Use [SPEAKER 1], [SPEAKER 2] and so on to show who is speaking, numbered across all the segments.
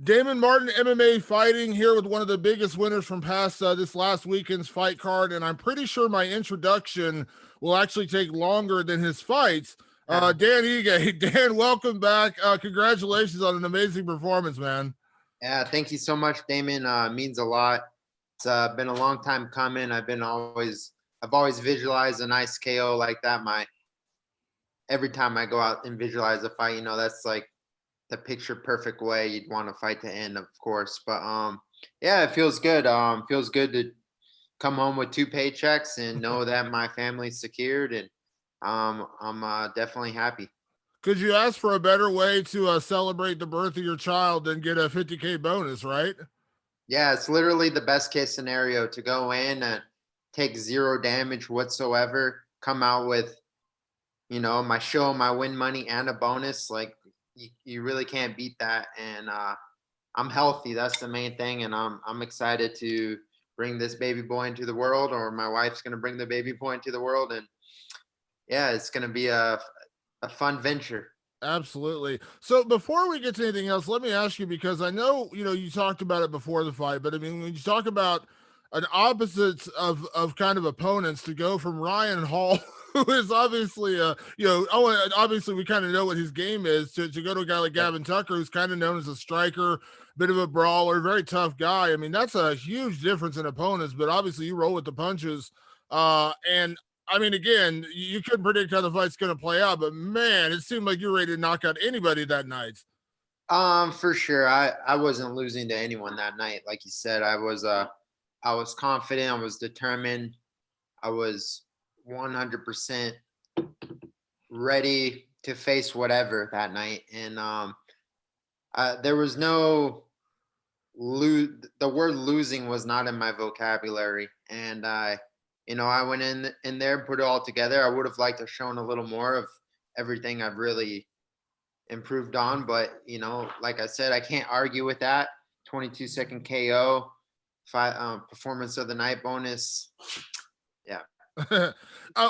[SPEAKER 1] Damon Martin, MMA fighting here with one of the biggest winners from past this last weekend's fight card, and I'm pretty sure my introduction will actually take longer than his fights. Dan Ige, Dan, welcome back. Congratulations on an amazing performance, man.
[SPEAKER 2] Yeah, thank you so much, Damon. Means a lot. It's been a long time coming. I've always visualized a nice KO like that. Every time I go out and visualize a fight, that's like the picture perfect way you'd want a fight to end, of course. But yeah, it feels good. Feels good to come home with two paychecks and know that my family's secured, and I'm definitely happy.
[SPEAKER 1] Could you ask for a better way to celebrate the birth of your child than get a 50K bonus, right?
[SPEAKER 2] Yeah, it's literally the best case scenario to go in and take zero damage whatsoever, come out with, my show, my win money, and a bonus. Like you really can't beat that. And I'm healthy. That's the main thing. And I'm excited to bring this baby boy into the world, or my wife's gonna bring the baby boy into the world. And yeah, it's gonna be a fun venture.
[SPEAKER 1] Absolutely. So before we get to anything else, let me ask you, because I know, you talked about it before the fight, but I mean, when you talk about an opposites of kind of opponents, to go from Ryan Hall, who is obviously obviously we kind of know what his game is, to go to a guy like Gavin Tucker, who's kind of known as a striker, bit of a brawler, very tough guy. I mean, that's a huge difference in opponents, but obviously you roll with the punches. And I mean, again, you couldn't predict how the fight's going to play out, but man, it seemed like you were ready to knock out anybody that night.
[SPEAKER 2] For sure. I wasn't losing to anyone that night. Like you said, I was confident, I was determined, I was 100% ready to face whatever that night. And there was no the word losing was not in my vocabulary. And I went in there, put it all together. I would have liked to have shown a little more of everything I've really improved on, but like I said, I can't argue with that. 22-second KO, performance of the night bonus. Yeah.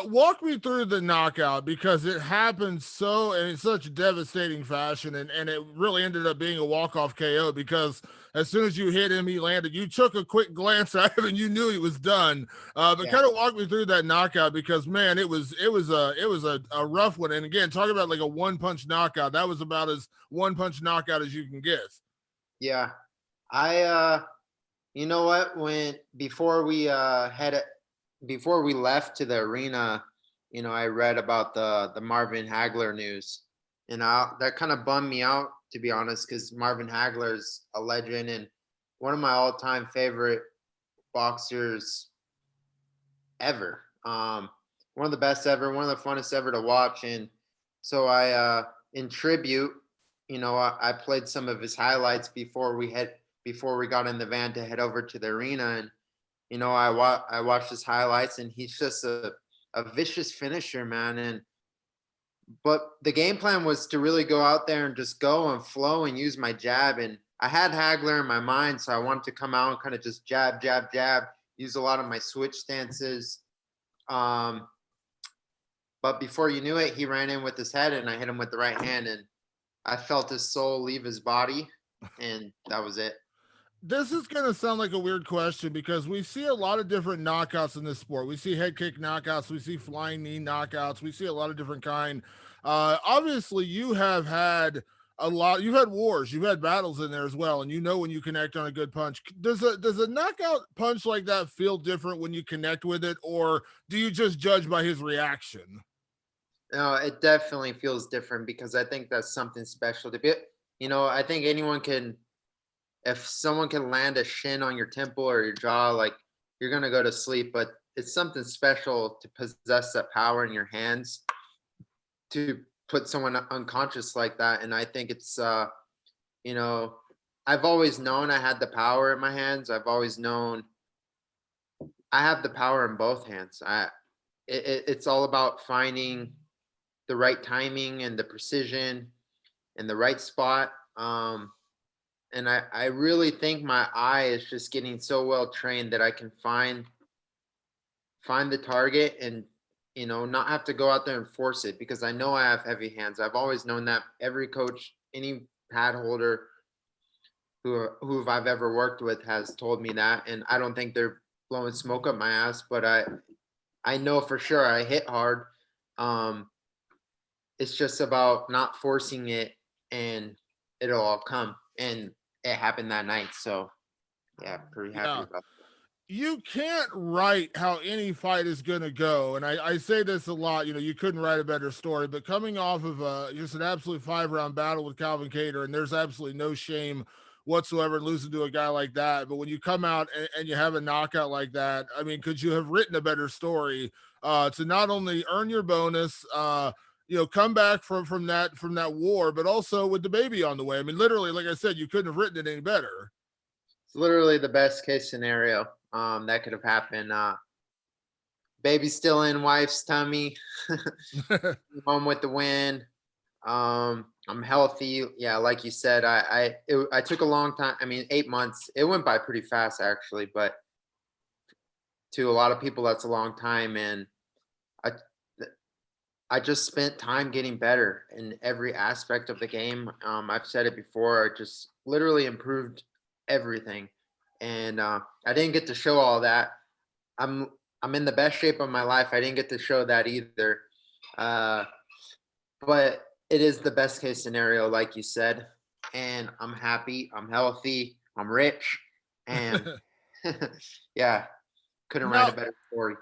[SPEAKER 1] Walk me through the knockout, because it happened so in such devastating fashion, and it really ended up being a walk-off KO, because as soon as you hit him, he landed. You took a quick glance at him and you knew he was done. But
[SPEAKER 2] Yeah.
[SPEAKER 1] kind of walk me through that knockout, because man, it was a rough one. And again, talk about like a one-punch knockout. That was about as one-punch knockout as you can get.
[SPEAKER 2] Yeah. I you know what? Before we left to the arena, I read about the Marvin Hagler news, and that kind of bummed me out, to be honest, because Marvin Hagler is a legend and one of my all-time favorite boxers ever. One of the best ever, one of the funnest ever to watch. And so in tribute, I played some of his highlights before we got in the van to head over to the arena. And I watched his highlights, and he's just a vicious finisher, man. And but the game plan was to really go out there and just go and flow and use my jab. And I had Hagler in my mind, so I wanted to come out and kind of just jab, jab, jab, use a lot of my switch stances. Um, but before you knew it, he ran in with his head, and I hit him with the right hand, and I felt his soul leave his body, and that was it.
[SPEAKER 1] This is going to sound like a weird question, because we see a lot of different knockouts in this sport. We see head kick knockouts, we see flying knee knockouts, we see a lot of different kind. Obviously, you have had a lot. You've had wars, you've had battles in there as well, and you know when you connect on a good punch. Does a knockout punch like that feel different when you connect with it, or do you just judge by his reaction?
[SPEAKER 2] No, it definitely feels different because I think that's something special to be. I think anyone can, if someone can land a shin on your temple or your jaw, like you're gonna go to sleep. But it's something special to possess that power in your hands to put someone unconscious like that. And I think it's, you know, I've always known I had the power in my hands. I've always known I have the power in both hands. It's all about finding the right timing and the precision and the right spot. And I really think my eye is just getting so well trained that I can find the target and not have to go out there and force it because I know I have heavy hands. I've always known that. Every coach, any pad holder who I've ever worked with has told me that, and I don't think they're blowing smoke up my ass, but I know for sure I hit hard. Um, it's just about not forcing it, and it'll all come. And it happened that night, so yeah, pretty happy
[SPEAKER 1] Yeah.
[SPEAKER 2] about
[SPEAKER 1] You can't write how any fight is going to go. And I say this a lot, you couldn't write a better story, but coming off of just an absolute 5-round battle with Calvin Cater, and there's absolutely no shame whatsoever in losing to a guy like that. But when you come out and you have a knockout like that, I mean, could you have written a better story to not only earn your bonus, come back from that war, but also with the baby on the way? I mean, literally, like I said, you couldn't have written it any better.
[SPEAKER 2] It's literally the best case scenario that could have happened. Baby's still in wife's tummy. Home with the win. I'm healthy. Yeah, like you said, I took a long time. I mean, 8 months. It went by pretty fast actually, but to a lot of people, that's a long time. And I I just spent time getting better in every aspect of the game. I've said it before. I just literally improved everything, and I didn't get to show all that. I'm in the best shape of my life. I didn't get to show that either, uh, but it is the best case scenario, like you said. And I'm happy. I'm healthy. I'm rich, and yeah, couldn't write a
[SPEAKER 1] Now,
[SPEAKER 2] better story.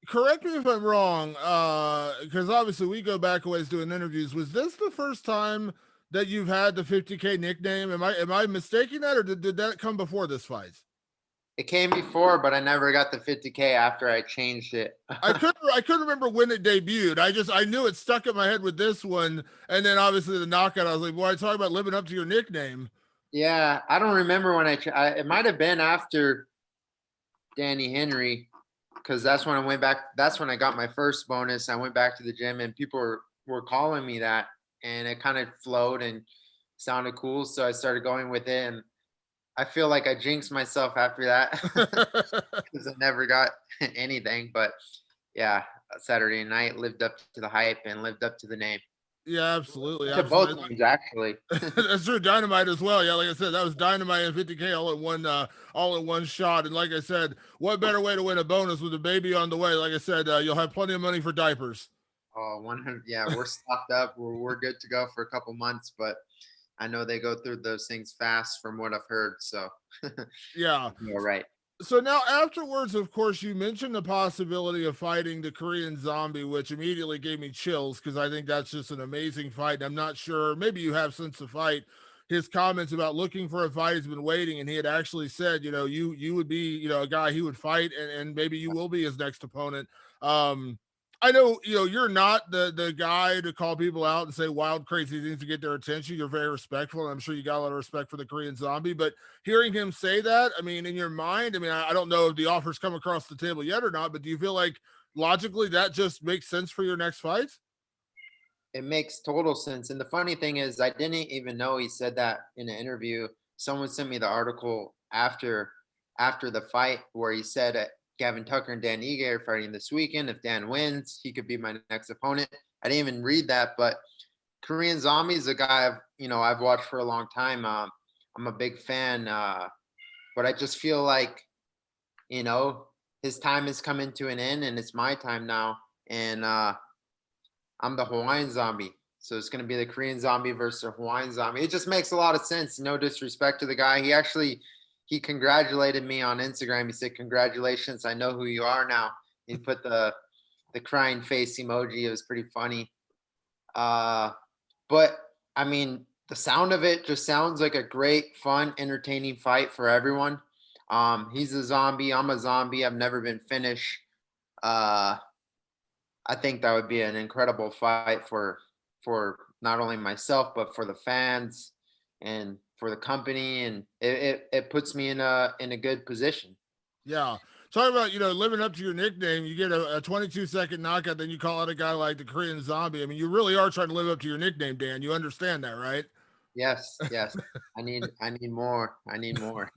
[SPEAKER 1] correct me if I'm wrong, because obviously we go back a ways doing interviews. Was this the first time that you've had the 50K nickname? Am I mistaking that, or did that come before this fight?
[SPEAKER 2] It came before, but I never got the 50K after I changed it.
[SPEAKER 1] I couldn't remember when it debuted. I knew it stuck in my head with this one, and then obviously the knockout. I was like, "Boy, I talk about living up to your nickname."
[SPEAKER 2] Yeah, I don't remember when it might have been after Danny Henry, because that's when I went back. That's when I got my first bonus. I went back to the gym, and people were calling me that, and it kind of flowed and sounded cool. So I started going with it, and I feel like I jinxed myself after that because I never got anything. But yeah, Saturday night lived up to the hype and lived up to the name.
[SPEAKER 1] Yeah, absolutely,
[SPEAKER 2] To both
[SPEAKER 1] absolutely.
[SPEAKER 2] names, actually.
[SPEAKER 1] That's true. Dynamite as well. Yeah, like I said, that was Dynamite and 50K all in one shot. And like I said, what better way to win a bonus with a baby on the way? Like I said, you'll have plenty of money for diapers.
[SPEAKER 2] Oh, 100. Yeah, we're stocked up. We're good to go for a couple months, but I know they go through those things fast from what I've heard. So
[SPEAKER 1] Yeah.
[SPEAKER 2] you're right.
[SPEAKER 1] So now afterwards, of course, you mentioned the possibility of fighting the Korean Zombie, which immediately gave me chills because I think that's just an amazing fight. And I'm not sure, maybe you have since the fight, his comments about looking for a fight. He's been waiting, and he had actually said, you would be, a guy he would fight, and maybe you will be his next opponent. I know, you're not the guy to call people out and say wild, crazy things to get their attention. You're very respectful, and I'm sure you got a lot of respect for the Korean Zombie. But hearing him say that, I mean, in your mind, I mean, I don't know if the offer's come across the table yet or not, but do you feel like logically that just makes sense for your next fight?
[SPEAKER 2] It makes total sense. And the funny thing is, I didn't even know he said that in an interview. Someone sent me the article after the fight where he said Gavin Tucker and Dan Ige are fighting this weekend. If Dan wins, he could be my next opponent. I didn't even read that, but Korean Zombie is a guy I've watched for a long time. I'm a big fan, but I just feel like his time is coming to an end, and it's my time now. And I'm the Hawaiian Zombie, so it's going to be the Korean Zombie versus the Hawaiian Zombie. It just makes a lot of sense. No disrespect to the guy. He congratulated me on Instagram. He said, "Congratulations, I know who you are now." He put the crying face emoji. It was pretty funny. But I mean, the sound of it just sounds like a great, fun, entertaining fight for everyone. He's a zombie. I'm a zombie. I've never been finished. Uh, I think that would be an incredible fight for not only myself but for the fans and for the company, and it puts me in a good position.
[SPEAKER 1] Yeah. Talking about, living up to your nickname, you get a 22-second knockout, then you call out a guy like the Korean Zombie. I mean, you really are trying to live up to your nickname, Dan. You understand that, right?
[SPEAKER 2] Yes, yes. I need more. I need more.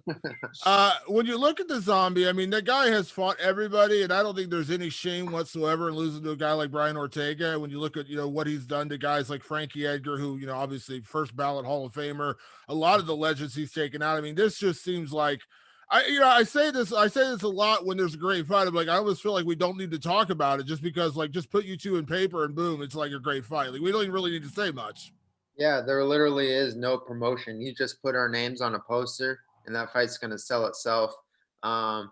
[SPEAKER 1] When you look at the zombie, I mean, that guy has fought everybody, and I don't think there's any shame whatsoever in losing to a guy like Brian Ortega. When you look at, what he's done to guys like Frankie Edgar, who, obviously first ballot Hall of Famer, a lot of the legends he's taken out. I mean, this just seems like I say this a lot when there's a great fight. I'm like, I always feel like we don't need to talk about it just because, like, just put you two in paper and boom, it's like a great fight. Like, we don't even really need to say much.
[SPEAKER 2] Yeah, there literally is no promotion. You just put our names on a poster and that fight's gonna sell itself. Um,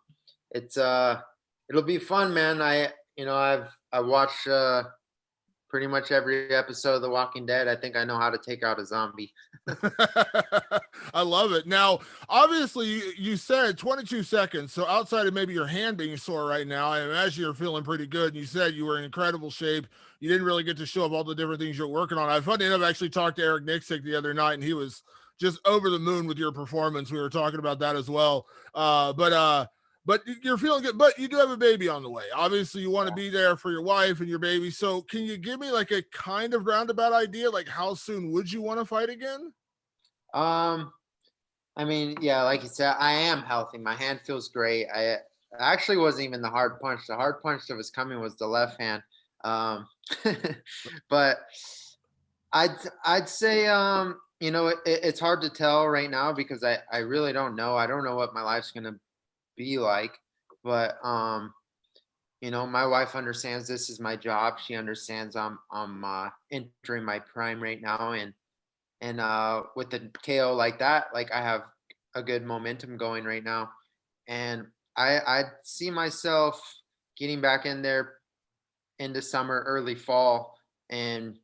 [SPEAKER 2] it's it'll be fun, man. I watched pretty much every episode of The Walking Dead. I think I know how to take out a zombie.
[SPEAKER 1] I love it. Now, obviously, you said 22 seconds. So, outside of maybe your hand being sore right now, I imagine you're feeling pretty good. And you said you were in incredible shape. You didn't really get to show up all the different things you're working on. I funny enough actually talked to Eric Nixick the other night, and he was just over the moon with your performance. We were talking about that as well. But you're feeling good. But you do have a baby on the way. Obviously, you want to be there for your wife and your baby. So, can you give me like a kind of roundabout idea? Like, how soon would you want to fight again?
[SPEAKER 2] Um, I mean, yeah, like you said, I am healthy. My hand feels great. I actually wasn't even the hard punch. The hard punch that was coming was the left hand. Um, but I'd I'd say it's hard to tell right now because I really don't know. I don't know what my life's gonna be like. But my wife understands this is my job. She understands I'm entering my prime right now, and with the KO like that, like I have a good momentum going right now, and I see myself getting back in there into summer, early fall, and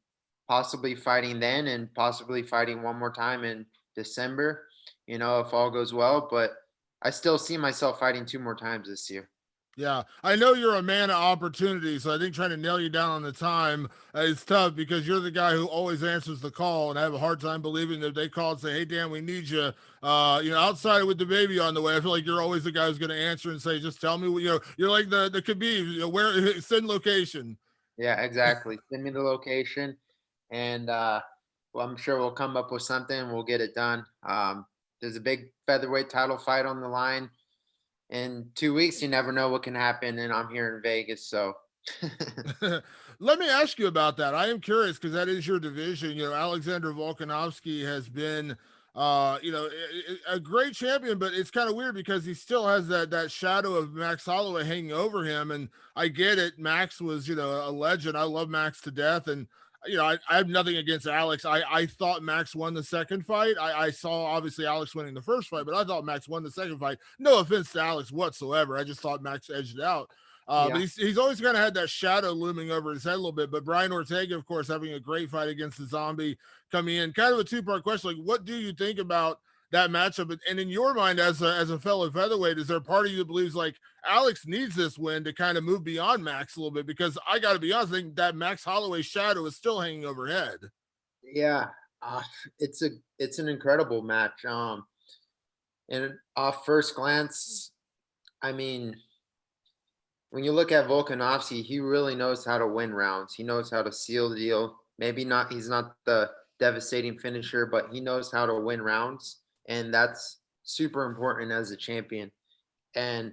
[SPEAKER 2] possibly fighting then, and possibly fighting one more time in December. If all goes well, but I still see myself fighting two more times this year.
[SPEAKER 1] Yeah, I know you're a man of opportunity, so I think trying to nail you down on the time is tough because you're the guy who always answers the call, and I have a hard time believing that they call and say, "Hey, Dan, we need you." Outside with the baby on the way, I feel like you're always the guy who's going to answer and say, "Just tell me." You're like the Khabib, where send location.
[SPEAKER 2] Yeah, exactly. Send me the location, and well, I'm sure we'll come up with something and we'll get it done. There's a big featherweight title fight on the line in 2 weeks. You never know what can happen, and I'm here in Vegas, so
[SPEAKER 1] Let me ask you about that. I am curious because that is your division. Alexander Volkanovski has been, a great champion, but it's kind of weird because he still has that shadow of Max Holloway hanging over him. And I get it. Max was, a legend. I love Max to death, and I have nothing against Alex. I thought Max won the second fight. I saw obviously Alex winning the first fight, but I thought Max won the second fight. No offense to Alex whatsoever. I just thought Max edged it out. But
[SPEAKER 2] yeah.
[SPEAKER 1] he's always kind of had that shadow looming over his head a little bit. But Brian Ortega, of course, having a great fight against the zombie coming in. Kind of a two-part question. Like, what do you think about that matchup? And in your mind, as a fellow featherweight, is there part of you that believes like Alex needs this win to kind of move beyond Max a little bit? Because I got to be honest, I think that Max Holloway shadow is still hanging overhead.
[SPEAKER 2] Yeah, it's an incredible match. And off first glance, I mean, when you look at Volkanovski, he really knows how to win rounds. He knows how to seal the deal. Maybe not, he's not the devastating finisher, but he knows how to win rounds, and that's super important as a champion. And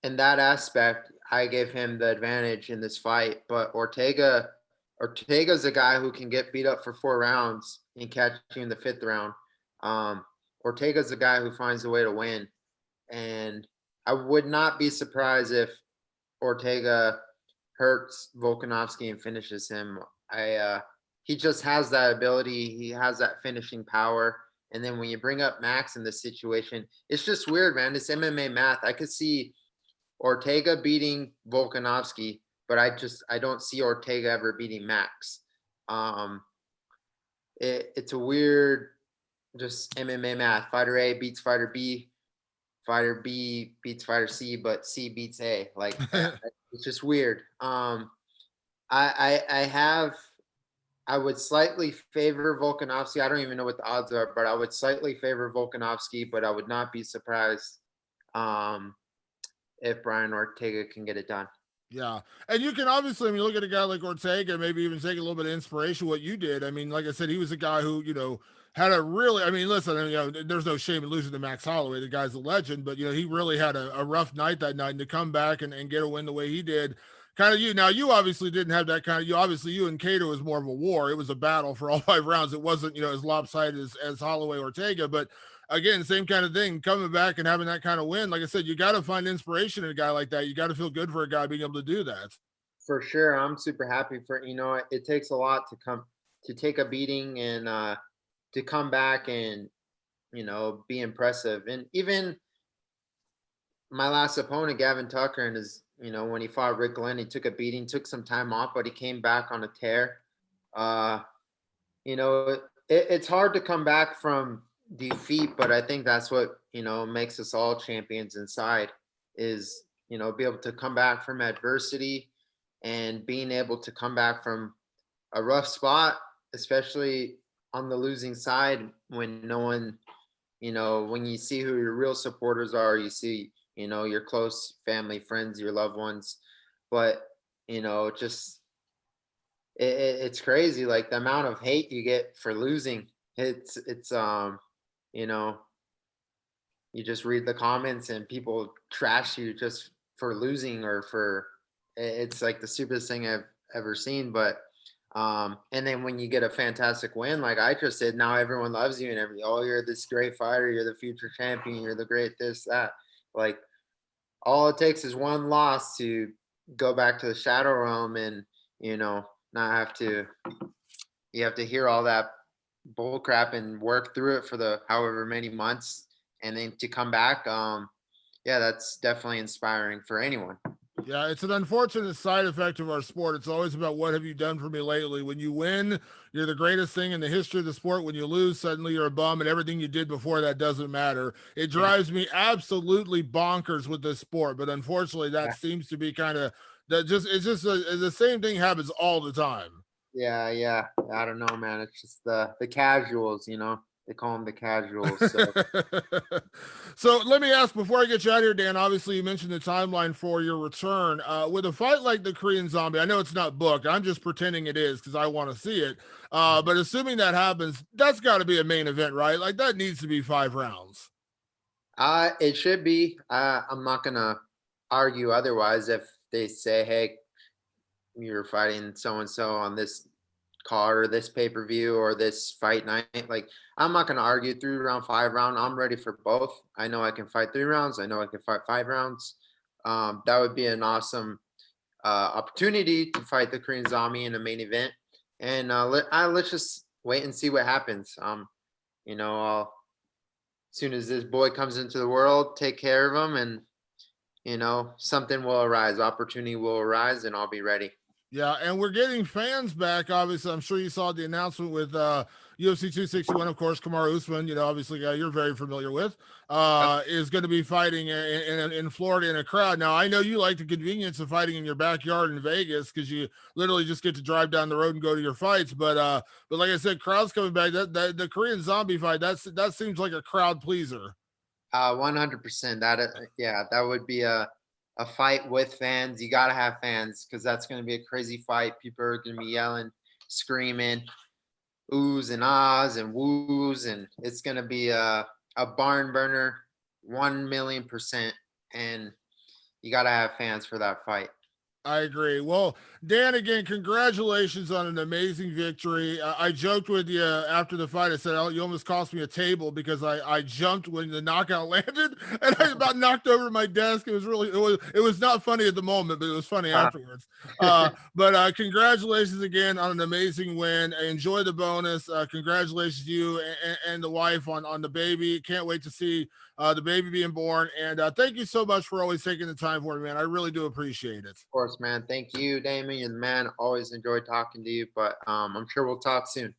[SPEAKER 2] in that aspect, I gave him the advantage in this fight. But Ortega's a guy who can get beat up for 4 rounds and catch you in the fifth round. Um, Ortega's a guy who finds a way to win, and I would not be surprised if Ortega hurts Volkanovski and finishes him. He just has that ability. He has that finishing power. And then when you bring up Max in this situation, it's just weird, man. It's MMA math. I could see Ortega beating Volkanovski, but I don't see Ortega ever beating Max. Um, it's a weird, just MMA math. Fighter A beats fighter B, fighter B beats fighter C, but C beats A. Like it's just weird. I have I would slightly favor Volkanovski. I don't even know what the odds are, but I would slightly favor Volkanovski, but I would not be surprised um, if Brian Ortega can get it done.
[SPEAKER 1] Yeah. And you can obviously, I mean, look at a guy like Ortega, maybe even take a little bit of inspiration what you did. I mean, like I said, he was a guy who, had a really, I mean, listen, you know, there's no shame in losing to Max Holloway. The guy's a legend, but you know, he really had a rough night that night, and to come back and get a win the way he did. Kind of you now, you obviously didn't have that kind of, you obviously, you and Cato was more of a war. It was a battle for all 5 rounds. It wasn't, you know, as lopsided as Holloway Ortega, but again, same kind of thing, coming back and having that kind of win. Like I said, you got to find inspiration in a guy like that. You got to feel good for a guy being able to do that.
[SPEAKER 2] For sure. I'm super happy for, it takes a lot to take a beating and to come back and, be impressive. And even my last opponent, Gavin Tucker, and when he fought Rick Glenn, he took a beating, took some time off, but he came back on a tear. Uh, it's hard to come back from defeat, but I think that's what, makes us all champions inside is, be able to come back from adversity and being able to come back from a rough spot, especially on the losing side when no one, when you see who your real supporters are, you see, your close family, friends, your loved ones. But, just it's crazy. Like the amount of hate you get for losing. It's you know, you just read the comments and people trash you just for losing or for it's like the stupidest thing I've ever seen. But and then when you get a fantastic win, like I just said, now everyone loves you and oh, you're this great fighter, you're the future champion, you're the great this, that. Like all it takes is one loss to go back to the shadow realm and, not have to you have to hear all that bull crap and work through it for the however many months and then to come back. Yeah, that's definitely inspiring for anyone.
[SPEAKER 1] Yeah, it's an unfortunate side effect of our sport. It's always about what have you done for me lately. When you win, you're the greatest thing in the history of the sport. When you lose, suddenly you're a bum, and everything you did before that doesn't matter. It
[SPEAKER 2] Yeah,
[SPEAKER 1] drives me absolutely bonkers with this sport. But unfortunately, that
[SPEAKER 2] yeah,
[SPEAKER 1] seems to be kind of that. Just it's just the same thing happens all the time.
[SPEAKER 2] yeah, yeah. I don't know, man. It's just the casuals, they call them the casuals. So
[SPEAKER 1] So let me ask before I get you out of here, Dan. Obviously, you mentioned the timeline for your return. With a fight like the Korean Zombie, I know it's not booked. I'm just pretending it is because I want to see it. But assuming that happens, that's got to be a main event, right? Like that needs to be 5 rounds.
[SPEAKER 2] it should be. I'm not gonna argue otherwise if they say, hey, you're fighting so and so on this card or this pay-per-view or this fight night. Like I'm not gonna argue 3 round, 5 round. I'm ready for both. I know I can fight 3 rounds. I know I can fight 5 rounds. That would be an awesome opportunity to fight the Korean Zombie in a main event. And let's just wait and see what happens. I'll, as soon as this boy comes into the world, take care of him, and something will arise. Opportunity will arise, and I'll be ready.
[SPEAKER 1] Yeah, and we're getting fans back. Obviously, I'm sure you saw the announcement with UFC 261. Of course, Kamaru Usman, obviously, a guy you're very familiar with, is going to be fighting in Florida in a crowd. Now, I know you like the convenience of fighting in your backyard in Vegas because you literally just get to drive down the road and go to your fights. But like I said, crowds coming back. That the Korean Zombie fight that seems like a crowd pleaser.
[SPEAKER 2] 100%. Yeah, that would be a fight with fans. You gotta have fans because that's gonna be a crazy fight. People are gonna be yelling, screaming, oohs and ahs and woos, and it's gonna be a barn burner, 1,000,000%. And you gotta have fans for that fight.
[SPEAKER 1] I agree. Well, Dan, again, congratulations on an amazing victory. I joked with you after the fight. I said, oh, you almost cost me a table because I jumped when the knockout landed and I about knocked over my desk. It was not funny at the moment, but it was funny afterwards. But congratulations again on an amazing win. Enjoy the bonus. Congratulations to you and the wife on the baby. Can't wait to see the baby being born. And thank you so much for always taking the time for me, man. I really do appreciate it.
[SPEAKER 2] Of course, man. Thank you, Damon. You're the man. Always enjoy talking to you, but I'm sure we'll talk soon.